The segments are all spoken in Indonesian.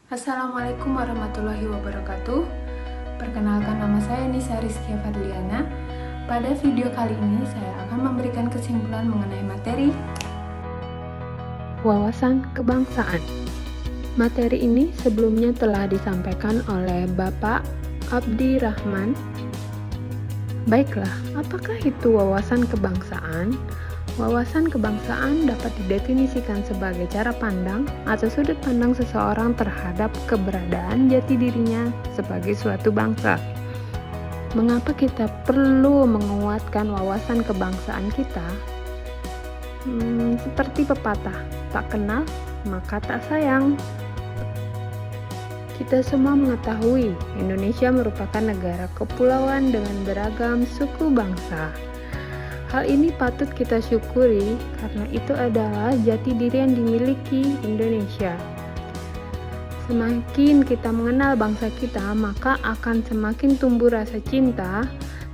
Assalamualaikum warahmatullahi wabarakatuh. Perkenalkan, nama saya Nisa Rizkia Fadliana. Pada video kali ini saya akan memberikan kesimpulan mengenai materi wawasan kebangsaan. Materi ini sebelumnya telah disampaikan oleh Bapak Abdi Rahman. Baiklah, apakah itu wawasan kebangsaan? Wawasan kebangsaan dapat didefinisikan sebagai cara pandang atau sudut pandang seseorang terhadap keberadaan jati dirinya sebagai suatu bangsa. Mengapa kita perlu menguatkan wawasan kebangsaan kita? Seperti pepatah, tak kenal maka tak sayang. Kita semua mengetahui Indonesia merupakan negara kepulauan dengan beragam suku bangsa. Hal ini patut kita syukuri karena itu adalah jati diri yang dimiliki Indonesia. Semakin kita mengenal bangsa kita, maka akan semakin tumbuh rasa cinta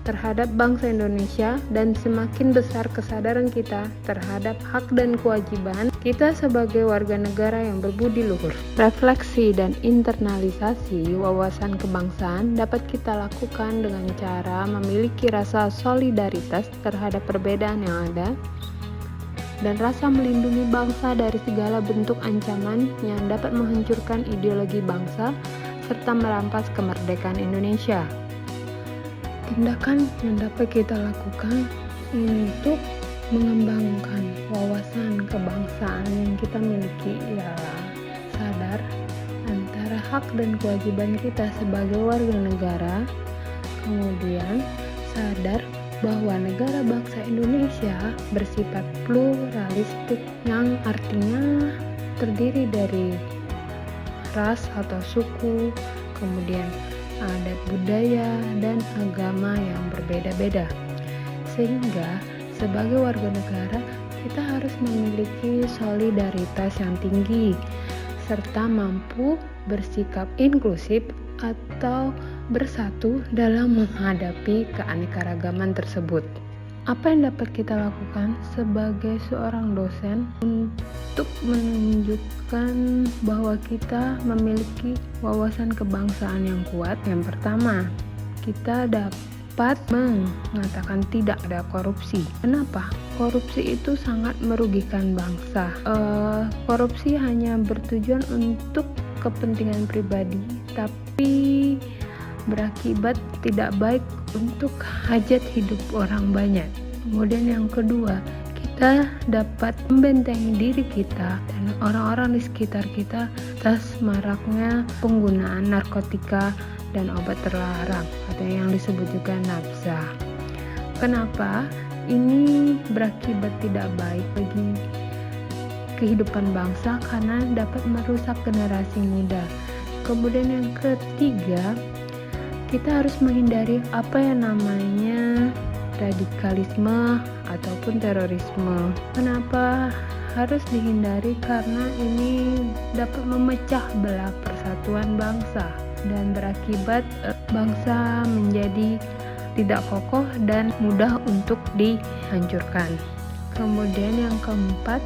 terhadap bangsa Indonesia dan semakin besar kesadaran kita terhadap hak dan kewajiban kita sebagai warga negara yang berbudi luhur. Refleksi dan internalisasi wawasan kebangsaan dapat kita lakukan dengan cara memiliki rasa solidaritas terhadap perbedaan yang ada dan rasa melindungi bangsa dari segala bentuk ancaman yang dapat menghancurkan ideologi bangsa serta merampas kemerdekaan Indonesia. Tindakan yang dapat kita lakukan untuk mengembangkan wawasan kebangsaan yang kita miliki ialah sadar antara hak dan kewajiban kita sebagai warga negara, kemudian sadar bahwa negara bangsa Indonesia bersifat pluralistik yang artinya terdiri dari ras atau suku, kemudian adat budaya dan agama yang berbeda-beda. Sehingga sebagai warga negara kita harus memiliki solidaritas yang tinggi serta mampu bersikap inklusif atau bersatu dalam menghadapi keanekaragaman tersebut. Apa yang dapat kita lakukan sebagai seorang dosen untuk menunjukkan bahwa kita memiliki wawasan kebangsaan yang kuat? Yang pertama, kita dapat mengatakan tidak ada korupsi. Kenapa? Korupsi itu sangat merugikan bangsa. Korupsi hanya bertujuan untuk kepentingan pribadi, tapi berakibat tidak baik untuk hajat hidup orang banyak. Kemudian yang kedua, kita dapat membentengi diri kita dan orang-orang di sekitar kita atas maraknya penggunaan narkotika dan obat terlarang atau yang disebut juga nafsa. Kenapa? Ini berakibat tidak baik bagi kehidupan bangsa karena dapat merusak generasi muda. Kemudian yang ketiga, kita harus menghindari apa yang namanya radikalisme ataupun terorisme. Kenapa harus dihindari? Karena ini dapat memecah belah persatuan bangsa dan berakibat bangsa menjadi tidak kokoh dan mudah untuk dihancurkan. Kemudian yang keempat,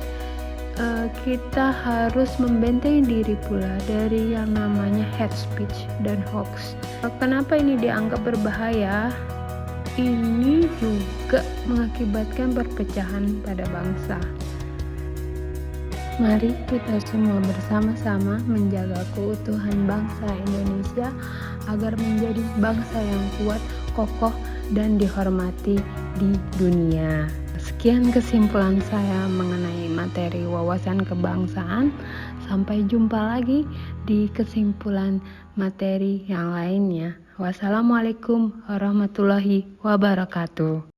kita harus membentengi diri pula dari yang namanya hate speech dan hoax. Kenapa ini dianggap berbahaya? Ini juga mengakibatkan perpecahan pada bangsa. Mari kita semua bersama-sama menjaga keutuhan bangsa Indonesia agar menjadi bangsa yang kuat, kokoh, dan dihormati di dunia. Sekian kesimpulan saya mengenai materi wawasan kebangsaan. Sampai jumpa lagi di kesimpulan materi yang lainnya. Wassalamualaikum warahmatullahi wabarakatuh.